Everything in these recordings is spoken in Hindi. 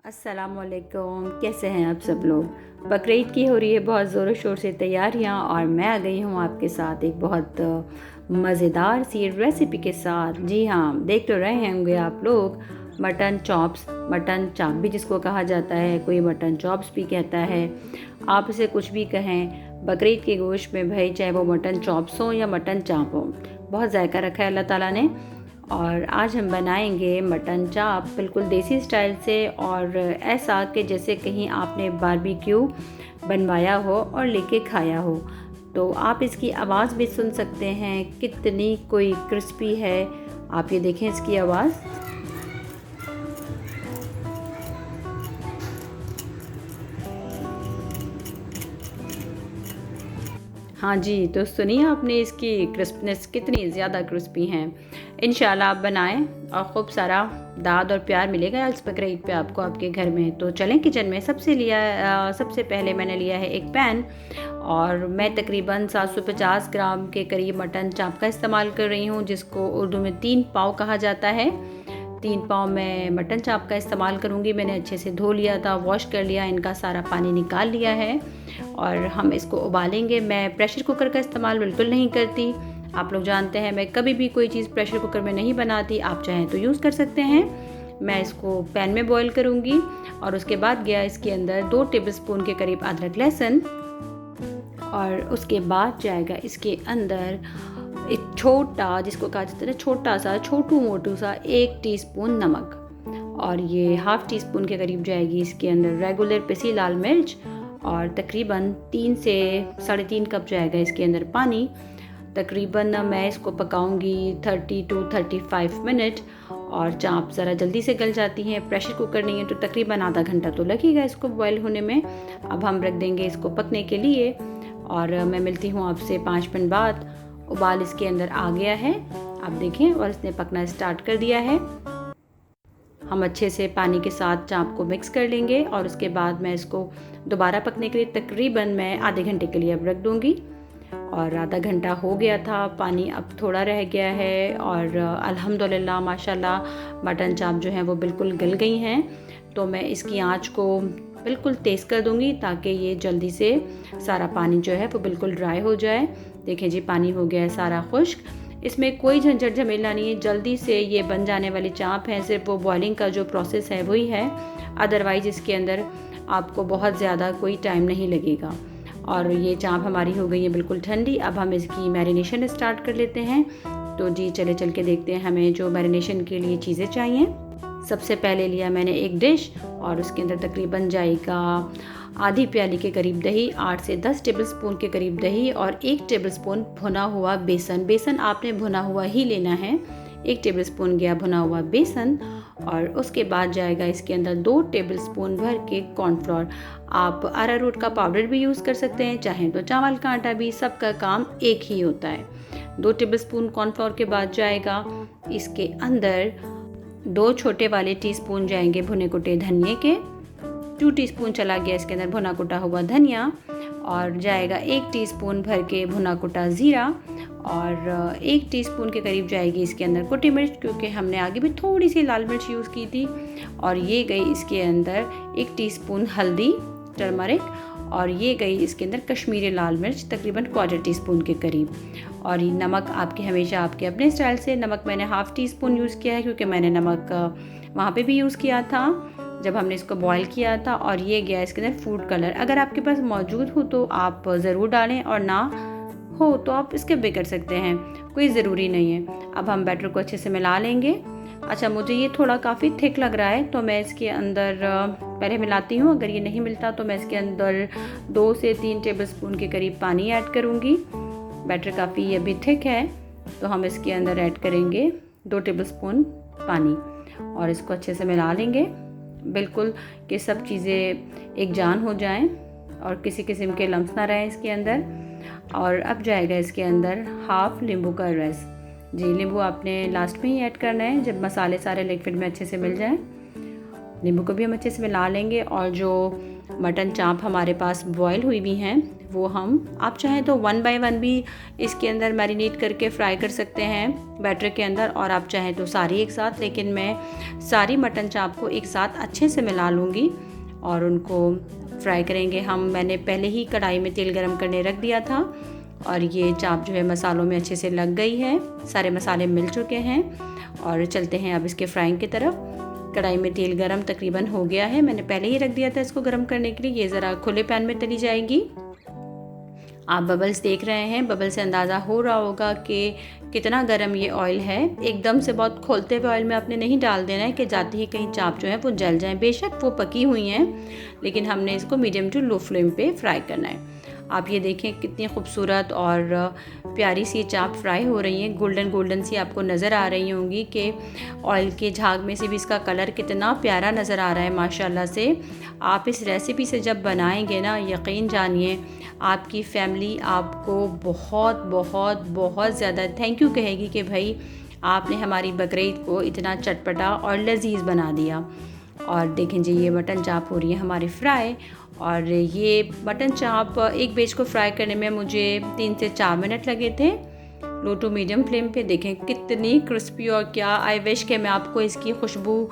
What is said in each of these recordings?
अस्सलामुअलैकुम, कैसे हैं आप सब लोग। बकरीद की हो रही है बहुत ज़ोरों शोर से तैयारियां और मैं आ गई हूं आपके साथ एक बहुत मज़ेदार सी रेसिपी के साथ। जी हाँ, देख तो रहे होंगे आप लोग, मटन चॉप्स, मटन चाप भी जिसको कहा जाता है, कोई मटन चॉप्स भी कहता है, आप इसे कुछ भी कहें। बकरीद के गोश्त में भाई चाहे वो मटन चॉप्स हो या मटन चाप हो, बहुत जायका रखा है अल्लाह ताला ने। और आज हम बनाएंगे मटन चाप बिल्कुल देसी स्टाइल से, और ऐसा कि जैसे कहीं आपने बारबेक्यू बनवाया हो और लेके खाया हो। तो आप इसकी आवाज़ भी सुन सकते हैं, कितनी कोई क्रिस्पी है। आप ये देखें इसकी आवाज़। हाँ जी, तो सुनिए आपने इसकी क्रिस्पनेस कितनी ज़्यादा क्रिस्पी हैं। इंशाल्लाह आप बनाएं और ख़ूब सारा दाद और प्यार मिलेगा इस बकरीद पे आपको आपके घर में। तो चलें किचन में। सबसे पहले मैंने लिया है एक पैन, और मैं तकरीबन 750 ग्राम के करीब मटन चाप का इस्तेमाल कर रही हूँ, जिसको उर्दू में 3 पाव कहा जाता है। 3 पाव मैं मटन चाप का इस्तेमाल करूँगी। मैंने अच्छे से धो लिया था, वॉश कर लिया, इनका सारा पानी निकाल लिया है और हम इसको उबालेंगे। मैं प्रेशर कुकर का इस्तेमाल बिल्कुल नहीं करती। आप लोग जानते हैं मैं कभी भी कोई चीज़ प्रेशर कुकर में नहीं बनाती, आप चाहें तो यूज़ कर सकते हैं। मैं इसको पैन में बॉईल करूँगी और उसके बाद गया इसके अंदर 2 टेबलस्पून के करीब अदरक लहसुन, और उसके बाद जाएगा इसके अंदर एक छोटा, जिसको कहा जाता है छोटा सा, छोटू मोटू सा 1 टीस्पून नमक, और ये हाफ़ टी स्पून के करीब जाएगी इसके अंदर रेगुलर पिसी लाल मिर्च, और तकरीबन 3 से 3.5 कप जाएगा इसके अंदर पानी। तकरीबन मैं इसको पकाऊंगी 30 to 35 मिनट, और चाप ज़रा जल्दी से गल जाती हैं। प्रेशर कुकर नहीं है तो तकरीबन आधा घंटा तो लगेगा इसको बॉयल होने में। अब हम रख देंगे इसको पकने के लिए, और मैं मिलती हूँ आपसे 5 मिनट बाद। उबाल इसके अंदर आ गया है, आप देखें, और इसने पकना स्टार्ट कर दिया है। हम अच्छे से पानी के साथ चाप को मिक्स कर लेंगे, और उसके बाद मैं इसको दोबारा पकने के लिए तकरीबन मैं आधे घंटे के लिए अब रख दूँगी। और आधा घंटा हो गया था, पानी अब थोड़ा रह गया है, और अल्हम्दुलिल्लाह माशाल्लाह मटन चाप जो है वो बिल्कुल गल गई हैं। तो मैं इसकी आंच को बिल्कुल तेज़ कर दूँगी ताकि ये जल्दी से सारा पानी जो है वो बिल्कुल ड्राई हो जाए। देखें जी, पानी हो गया है सारा खुश्क। इसमें कोई झंझट झमेला नहीं है, जल्दी से ये बन जाने वाली चाप है। सिर्फ वो बॉइलिंग का जो प्रोसेस है वही है, अदरवाइज़ इसके अंदर आपको बहुत ज़्यादा कोई टाइम नहीं लगेगा। और ये चाप हमारी हो गई है बिल्कुल ठंडी। अब हम इसकी मैरिनेशन स्टार्ट कर लेते हैं। तो जी चले चल के देखते हैं हमें जो मैरिनेशन के लिए चीज़ें चाहिए। सबसे पहले लिया मैंने एक डिश, और उसके अंदर तकरीबन जाएगा आधी प्याली के करीब दही, 8 से 10 टेबलस्पून के करीब दही, और 1 टेबलस्पून भुना हुआ बेसन। बेसन आपने भुना हुआ ही लेना है। 1 टेबलस्पून गया भुना हुआ बेसन, और उसके बाद जाएगा इसके अंदर 2 टेबलस्पून भर के कॉर्नफ्लोर। आप अरारोट का पाउडर भी यूज़ कर सकते हैं, चाहें तो चावल का आटा भी, सबका काम एक ही होता है। 2 टेबलस्पून कॉर्नफ्लोर के बाद जाएगा इसके अंदर 2 छोटे वाले टीस्पून जाएंगे भुने कुटे धनिए के। 2 टीस्पून चला गया इसके अंदर भुना कुटा हुआ धनिया, और जाएगा 1 टीस्पून भर के भुना कुटा ज़ीरा, और 1 टीस्पून के करीब जाएगी इसके अंदर कुटी मिर्च, क्योंकि हमने आगे भी थोड़ी सी लाल मिर्च यूज़ की थी। और ये गई इसके अंदर 1 टीस्पून हल्दी, टर्मरिक, और ये गई इसके अंदर कश्मीरी लाल मिर्च तकरीबन 1/4 टीस्पून के करीब। और ये नमक आपके हमेशा आपके अपने स्टाइल से। नमक मैंने हाफ़ टी स्पून यूज़ किया है, क्योंकि मैंने नमक वहाँ पे भी यूज़ किया था जब हमने इसको बॉईल किया था। और ये गया इसके अंदर फूड कलर, अगर आपके पास मौजूद हो तो आप ज़रूर डालें, और ना हो तो आप स्किप भी कर सकते हैं, कोई ज़रूरी नहीं है। अब हम बैटर को अच्छे से मिला लेंगे। अच्छा, मुझे ये थोड़ा काफ़ी थिक लग रहा है, तो मैं इसके अंदर पहले मिलाती हूँ। अगर ये नहीं मिलता तो मैं इसके अंदर 2 से 3 टेबलस्पून के करीब पानी ऐड करूँगी। बैटर काफ़ी अभी थिक है, तो हम इसके अंदर ऐड करेंगे 2 टेबलस्पून पानी, और इसको अच्छे से मिला लेंगे बिल्कुल कि सब चीज़ें एक जान हो जाएं और किसी किस्म के लम्स ना रहें इसके अंदर। और अब जाएगा इसके अंदर हाफ़ नींबू का रस। जी, नींबू आपने लास्ट में ही ऐड करना है, जब मसाले सारे लिक्विड में अच्छे से मिल जाएं। नींबू को भी हम अच्छे से मिला लेंगे, और जो मटन चाप हमारे पास बॉयल हुई भी हैं वो हम आप चाहें तो 1 बाय 1 भी इसके अंदर मैरिनेट करके फ्राई कर सकते हैं बैटर के अंदर, और आप चाहें तो सारी एक साथ, लेकिन मैं सारी मटन चाप को एक साथ अच्छे से मिला लूँगी और उनको फ्राई करेंगे हम। मैंने पहले ही कढ़ाई में तेल गरम करने रख दिया था और ये चाप जो है मसालों में अच्छे से लग गई है, सारे मसाले मिल चुके हैं। और चलते हैं अब इसके फ्राइंग की तरफ। कढ़ाई में तेल गरम तकरीबन हो गया है, मैंने पहले ही रख दिया था इसको गरम करने के लिए। ये ज़रा खुले पैन में तली जाएगी। आप बबल्स देख रहे हैं, बबल से अंदाज़ा हो रहा होगा कि कितना गर्म ये ऑयल है। एकदम से बहुत खोलते हुए ऑयल में आपने नहीं डाल देना है कि जाते ही कहीं चाप जो है वो जल जाए। बेशक वो पकी हुई हैं, लेकिन हमने इसको मीडियम टू लो फ्लेम पे फ्राई करना है। आप ये देखें कितनी खूबसूरत और प्यारी सी चाप फ्राई हो रही हैं, गोल्डन गोल्डन सी आपको नज़र आ रही होंगी कि ऑयल के झाग में से भी इसका कलर कितना प्यारा नज़र आ रहा है माशाल्लाह से। आप इस रेसिपी से जब बनाएंगे ना, यकीन जानिए आपकी फैमिली आपको बहुत बहुत बहुत ज़्यादा थैंक यू कहेगी कि भाई आपने हमारी बकरीद को इतना चटपटा और लजीज बना दिया। और देखें जी, ये मटन चाप हो रही है हमारी फ्राई। और ये मटन चाप एक बैच को फ्राई करने में मुझे 3 से 4 मिनट लगे थे, लो टू मीडियम फ्लेम पे। देखें कितनी क्रिस्पी, और क्या आई विश कि मैं आपको इसकी खुशबू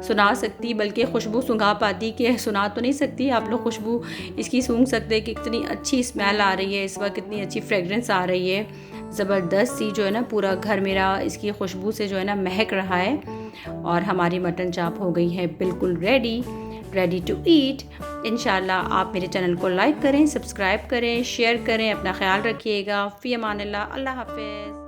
सुना सकती, बल्कि खुशबू सूंघा पाती, कि सुना तो नहीं सकती, आप लोग खुशबू इसकी सूंघ सकते हैं कि कितनी अच्छी स्मेल आ रही है इस वक्त, कितनी अच्छी फ्रेगरेंस आ रही है ज़बरदस्त सी। जो है ना पूरा घर मेरा इसकी खुशबू से जो है ना महक रहा है। और हमारी मटन चाप हो गई है बिल्कुल रेडी टू ईट। इंशाल्लाह आप मेरे चैनल को लाइक करें, सब्सक्राइब करें, शेयर करें, अपना ख्याल रखिएगा। फ़ी अमानिल्लाह, अल्लाह हाफ़िज़।